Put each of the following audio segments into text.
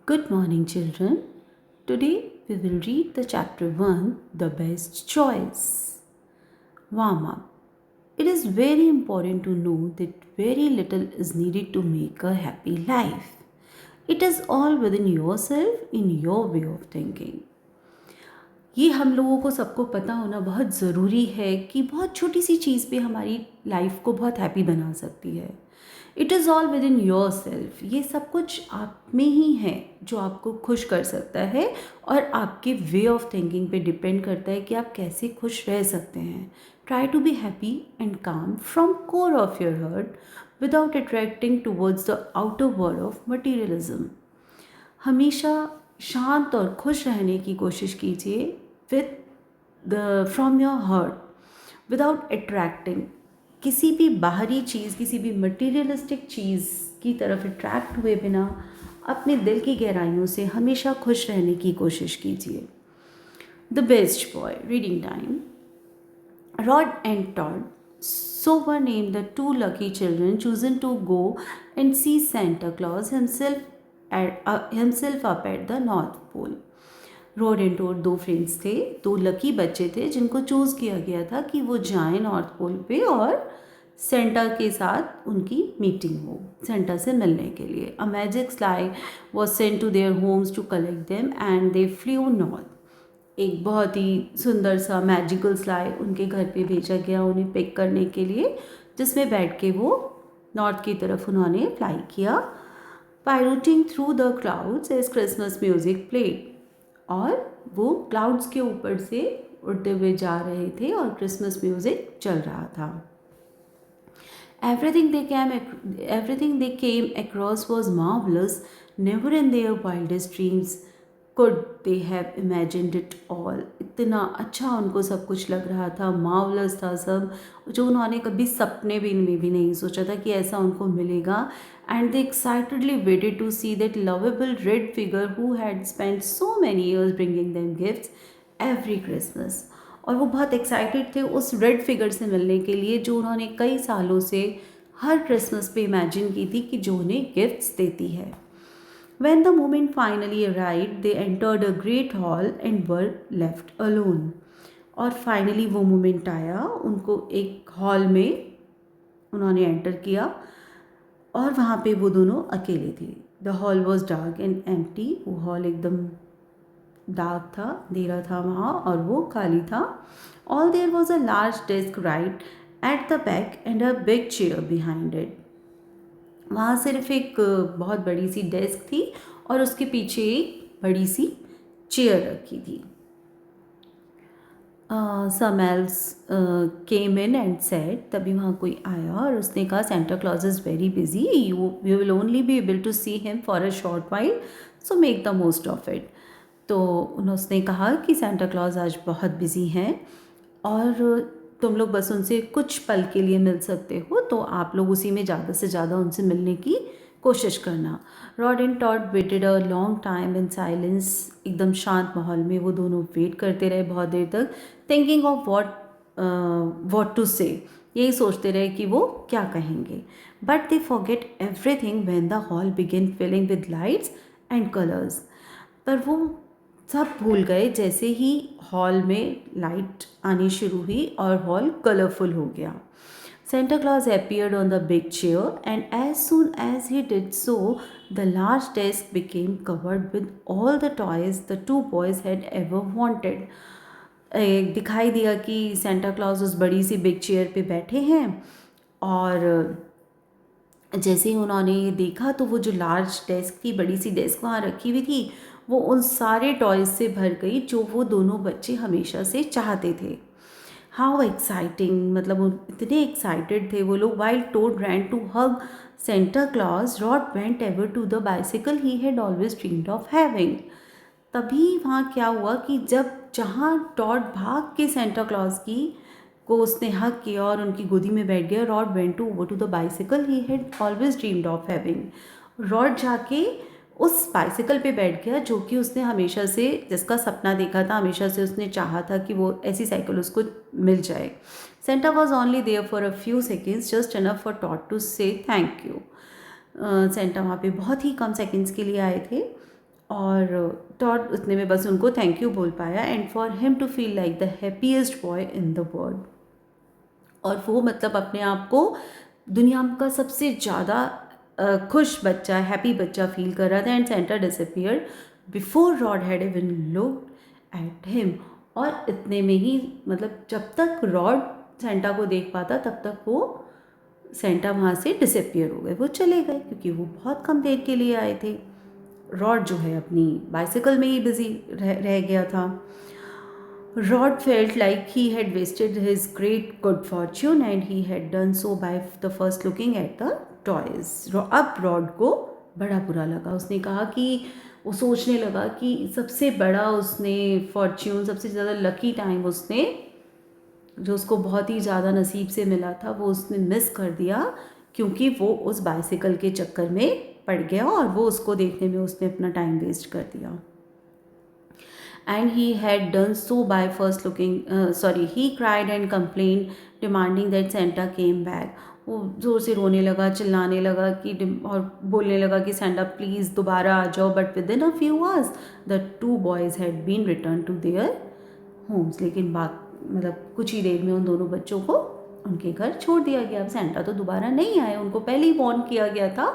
Good morning, children. Today we will read the chapter 1, The Best Choice. Warm up. It is very important to know that very little is needed to make a happy life. It is all within yourself, in your way of thinking. ये हम लोगों को सबको पता होना बहुत ज़रूरी है कि बहुत छोटी सी चीज़ भी हमारी लाइफ को बहुत हैप्पी बना सकती है. It is all with in your self. ये सब कुछ आप में ही है जो आपको खुश कर सकता है और आपके वे ऑफ थिंकिंग पे डिपेंड करता है कि आप कैसे खुश रह सकते हैं. Try to be happy and come from core of your heart without attracting towards the outer world of materialism. हमेशा शांत और खुश रहने की कोशिश कीजिए from your heart without attracting. किसी भी बाहरी चीज़, किसी भी मटीरियलिस्टिक चीज़ की तरफ अट्रैक्ट हुए बिना अपने दिल की गहराइयों से हमेशा खुश रहने की कोशिश कीजिए. The best boy. Reading time. Rod and Todd. So were named the two lucky children chosen to go and see Santa Claus himself up at the North Pole. Rod and Todd दो friends थे, दो lucky बच्चे थे जिनको choose किया गया था कि वो जाएं नॉर्थ पोल पे और सेंटा के साथ उनकी मीटिंग हो, सेंटा से मिलने के लिए. A magic sleigh was sent to their homes to collect them and they flew north. एक बहुत ही सुंदर सा मैजिकल स्लाई उनके घर पे भेजा गया उन्हें पिक करने के लिए, जिसमें बैठ के वो नॉर्थ की तरफ उन्होंने फ्लाई किया. Pirouetting through the clouds as Christmas music played. और वो क्लाउड्स के ऊपर से उड़ते हुए जा रहे थे और क्रिसमस म्यूजिक चल रहा था. Everything they came across was marvelous. Never in their wildest dreams could they have imagined it all. इतना अच्छा उनको सब कुछ लग रहा था, मार्वलस था सब, जो उन्होंने कभी सपने में भी नहीं सोचा था कि ऐसा उनको मिलेगा. And they excitedly waited to see that lovable red figure who had spent so many years bringing them gifts every Christmas. और वो बहुत एक्साइटेड थे उस रेड फिगर से मिलने के लिए जो उन्होंने कई सालों से हर क्रिसमस पे इमेजिन की थी कि जो उन्हें गिफ्ट्स देती है. When the moment finally arrived, they entered a great hall and were left alone. और फाइनली वो मोमेंट आया, उनको एक हॉल में उन्होंने एंटर किया और वहाँ पे वो दोनों अकेले थे. The hall was dark and empty. वो हॉल एकदम डार्क था, अंधेरा था वहाँ और वो खाली था. All there was a large desk right at the back and a big chair behind it. वहाँ सिर्फ एक बहुत बड़ी सी डेस्क थी और उसके पीछे एक बड़ी सी चेयर रखी थी. some else came in and said, तभी वहाँ कोई आया और उसने कहा Santa Claus is very busy, you will only be able to see him for a short while, so make the most of it. तो उसने कहा कि सेंटा क्लॉज आज बहुत बिजी हैं और तुम लोग बस उनसे कुछ पल के लिए मिल सकते हो, तो आप लोग उसी में ज़्यादा से ज़्यादा उनसे मिलने की कोशिश करना. Rod and Todd waited a long time in silence. एकदम शांत माहौल में वो दोनों वेट करते रहे बहुत देर तक, थिंकिंग ऑफ वॉट टू से. यही सोचते रहे कि वो क्या कहेंगे. But they forget everything when the hall begin filling with lights and colours. पर वो सब भूल गए जैसे ही हॉल में लाइट आनी शुरू हुई और हॉल कलरफुल हो गया. Santa Claus appeared on the big chair, and as soon as he did so, the large desk became covered with all the toys the two boys had ever wanted. दिखाई दिया कि Santa Claus उस बड़ी सी big chair पे बैठे हैं और जैसे ही उन्होंने ये देखा तो वो जो लार्ज डेस्क थी, बड़ी सी डेस्क वहाँ रखी हुई थी, वो उन सारे टॉयज़ से भर गई जो वो दोनों बच्चे हमेशा से चाहते थे. हाउ एक्साइटिंग, मतलब इतने एक्साइटेड थे वो लोग. While Todd ran to hug Santa Claus, Rod went over to the bicycle he had always dreamed of having. तभी वहाँ क्या हुआ कि जहाँ टॉड भाग के सेंटा क्लॉज को उसने हक किया और उनकी गोदी में बैठ गया, Rod went to over to the bicycle he had always dreamed of having. Rod जाके उस बाइसिकल पे बैठ गया जो कि उसने हमेशा से, जिसका सपना देखा था, हमेशा से उसने चाहा था कि वो ऐसी साइकिल उसको मिल जाए. Santa was only there for a few seconds, just enough for Todd to say thank you. Santa वहाँ पे बहुत ही कम सेकेंड्स के लिए आए थे और टॉड उतने में बस उनको थैंक यू बोल पाया, and for him to feel like the happiest boy in the world. और वो मतलब अपने आप को दुनिया का सबसे ज़्यादा खुश बच्चा, हैप्पी बच्चा फील कर रहा था। And Santa disappeared before rod had even looked at him. और इतने में ही मतलब जब तक रॉड सेंटा को देख पाता तब तक वो सेंटा वहाँ से डिसअपियर हो गए, वो चले गए, क्योंकि वो बहुत कम देर के लिए आए थे। रॉड जो है अपनी बाइसिकल में ही बिजी रह गया था। Rod felt like he had wasted his great good fortune, and he had done so by the first looking at the toys. अब रॉड को बड़ा बुरा लगा। उसने कहा कि वो सोचने लगा कि सबसे बड़ा उसने फॉर्च्यून, सबसे ज़्यादा लकी टाइम उसने, जो उसको बहुत ही ज़्यादा नसीब से मिला था, वो उसने मिस कर दिया, क्योंकि वो उस बाइसिकल के चक्कर में पड़ गया और वो उसको देखने में उसने अपना टाइम वेस्ट कर दिया। And he had done so by first looking, he cried and complained, demanding that Santa came back. वो ज़ोर से रोने लगा, चिल्लाने लगा कि और बोलने लगा कि सेंटा प्लीज़ दोबारा आ जाओ। But within a few hours the two boys had been return to their homes. लेकिन बात मतलब कुछ ही देर में उन दोनों बच्चों को उनके घर छोड़ दिया गया। अब सेंटा तो दोबारा नहीं आए, उनको पहले ही वॉर्न किया गया था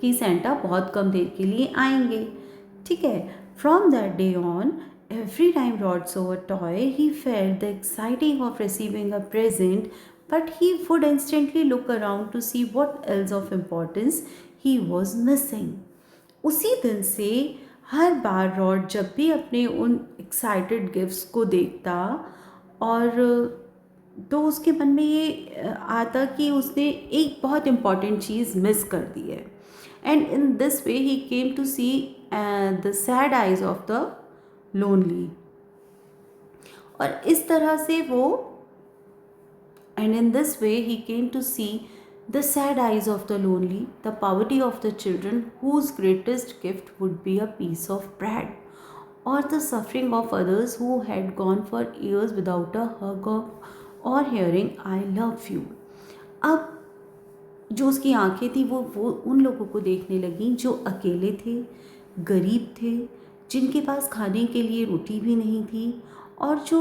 कि सेंटा बहुत कम देर के लिए आएंगे। ठीक है। From that day on, every time Rod saw a toy, he felt the exciting of receiving a present, but he would instantly look around to see what else of importance he was missing. उसी दिन से हर बार rod जब भी अपने उन excited gifts को देखता और तो उसके मन में ये आता कि उसने एक बहुत इम्पॉर्टेंट चीज़ मिस कर दी है। And in this way he came to see the sad eyes of the lonely. और इस तरह से वो and in this way he came to see the sad eyes of the lonely, the poverty of the children whose greatest gift would be a piece of bread, और the suffering of others who had gone for years without a hug और hearing I love you. अब जो उसकी आंखें थी वो उन लोगों को देखने लगी जो अकेले थे, गरीब थे, जिनके पास खाने के लिए रोटी भी नहीं थी, और जो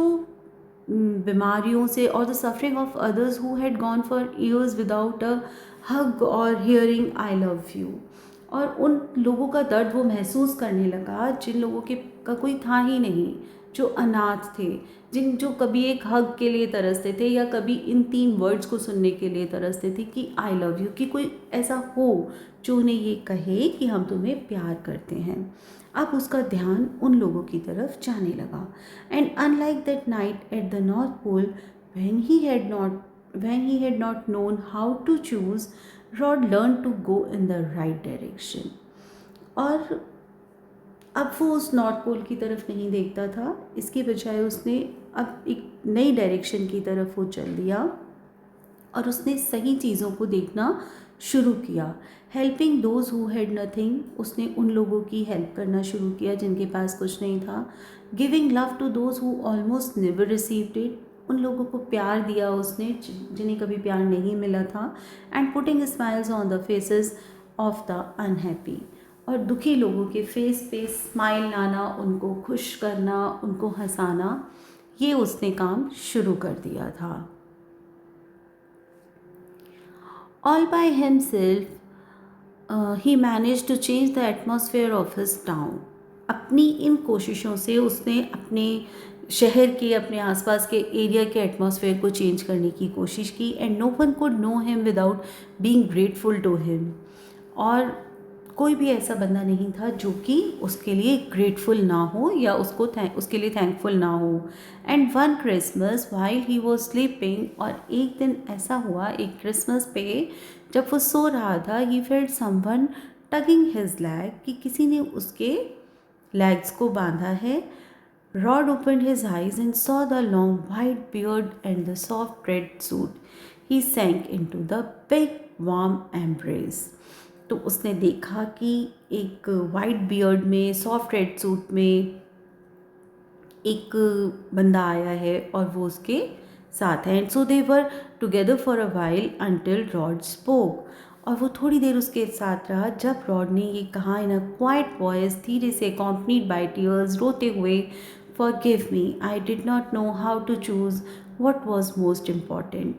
बीमारियों से, और the suffering of others who had gone for years without a hug और हियरिंग आई लव यू। और उन लोगों का दर्द वो महसूस करने लगा जिन लोगों के का कोई था ही नहीं, जो अनाथ थे, जो कभी एक हग के लिए तरसते थे या कभी इन 3 वर्ड्स को सुनने के लिए तरसते थे कि आई लव यू, कि कोई ऐसा हो जो उन्हें ये कहे कि हम तुम्हें प्यार करते हैं। अब उसका ध्यान उन लोगों की तरफ जाने लगा। And unlike that night at the North Pole when he had not known how to choose, Rod learned to go in the right direction. और अब वो उस नॉर्थ पोल की तरफ नहीं देखता था, इसके बजाय उसने अब एक नई डायरेक्शन की तरफ वो चल दिया और उसने सही चीज़ों को देखना शुरू किया। Helping those who had nothing, उसने उन लोगों की हेल्प करना शुरू किया जिनके पास कुछ नहीं था। Giving love to those who almost never received it, उन लोगों को प्यार दिया उसने जिन्हें कभी प्यार नहीं मिला था। And putting smiles on the faces of the unhappy, और दुखी लोगों के फेस पे स्माइल लाना, उनको खुश करना, उनको हंसाना, ये उसने काम शुरू कर दिया था। All by himself, he managed to change the atmosphere of his town. अपनी इन कोशिशों से उसने अपने शहर के, अपने आसपास के एरिया के एटमॉस्फेयर को चेंज करने की कोशिश की। And no one could know him without being grateful to him, और कोई भी ऐसा बंदा नहीं था जो कि उसके लिए ग्रेटफुल ना हो या उसके लिए थैंकफुल ना हो। And one Christmas while he was sleeping, और एक दिन ऐसा हुआ एक क्रिसमस पे जब वो सो रहा था, he felt someone tugging his leg, कि किसी ने उसके लेग्स को बांधा है। Rod opened his eyes and saw the long white beard and the soft red suit. He sank into the big warm embrace. तो उसने देखा कि एक वाइट बियर्ड में, सॉफ्ट रेड सूट में एक बंदा आया है और वो उसके साथ है। And so they were together for a while until rod spoke. और वो थोड़ी देर उसके साथ रहा। जब रॉड ने ये कहा इन अ क्वाइट वॉइस, धीरे से अकॉम्पनीड बाय टीयर्स, रोते हुए, forgive me, I did not know how to choose what was most important,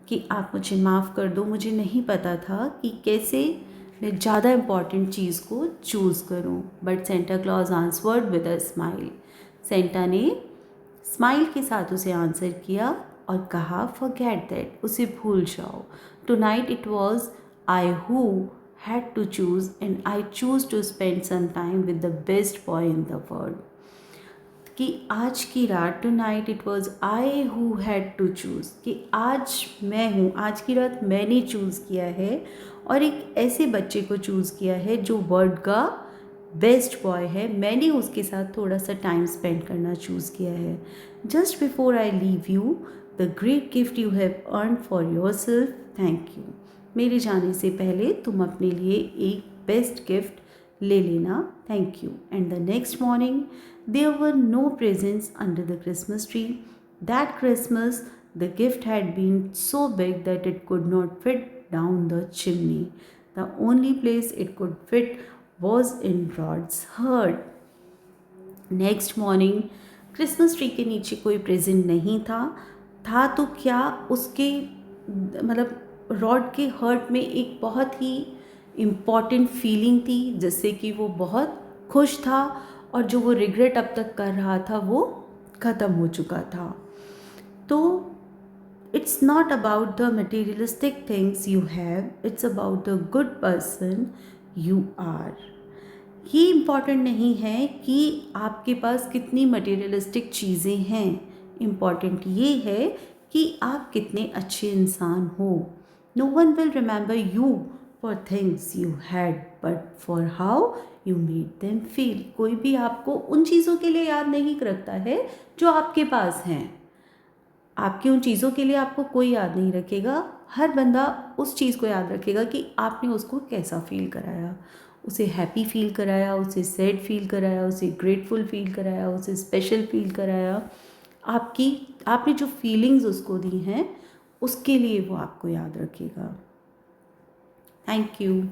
कि आप मुझे माफ़ कर दो, मुझे नहीं पता था कि कैसे मैं ज़्यादा इम्पॉर्टेंट चीज़ को चूज़ करूं। But Santa Claus answered with a smile, Santa ने स्माइल के साथ उसे आंसर किया और कहा, फॉरगेट दैट, उसे भूल जाओ। Tonight it was I who had to choose and I choose to spend some time with the best boy in the world. कि आज की रात, tonight it was I who had to choose, कि आज मैं हूँ, आज की रात मैंने चूज़ किया है और एक ऐसे बच्चे को चूज़ किया है जो वर्ल्ड का बेस्ट बॉय है। मैंने उसके साथ थोड़ा सा टाइम स्पेंड करना चूज़ किया है। Just before I leave you, the great gift you have earn for your self, thank you. मेरे जाने से पहले तुम अपने लिए एक बेस्ट गिफ्ट ले लेना, thank you. And the next morning there were no presents under the Christmas tree. That Christmas, the gift had been so big that it could not fit down the chimney. The only place it could fit was in Rod's heart. Next morning Christmas tree के नीचे कोई present नहीं था तो क्या, उसके मतलब rod के हर्ट में एक बहुत ही इम्पॉर्टेंट फीलिंग थी, जिससे कि वो बहुत खुश था और जो वो रिग्रेट अब तक कर रहा था वो ख़त्म हो चुका था। तो it's not about the materialistic things you have, it's about the good person you are. ये इम्पॉर्टेंट नहीं है कि आपके पास कितनी मटेरियलिस्टिक चीज़ें हैं, इम्पॉर्टेंट ये है कि आप कितने अच्छे इंसान हो। No one will remember you for things you had but for how you made them feel. कोई भी आपको उन चीज़ों के लिए याद नहीं रखता है जो आपके पास हैं। आपकी उन चीज़ों के लिए आपको कोई याद नहीं रखेगा। हर बंदा उस चीज़ को याद रखेगा कि आपने उसको कैसा फील कराया, उसे हैप्पी फील कराया, उसे सैड फील कराया, उसे ग्रेटफुल फील कराया, उसे स्पेशल फील कराया। आपने जो फीलिंग्स उसको दी हैं उसके लिए वो आपको याद रखेगा। Thank you.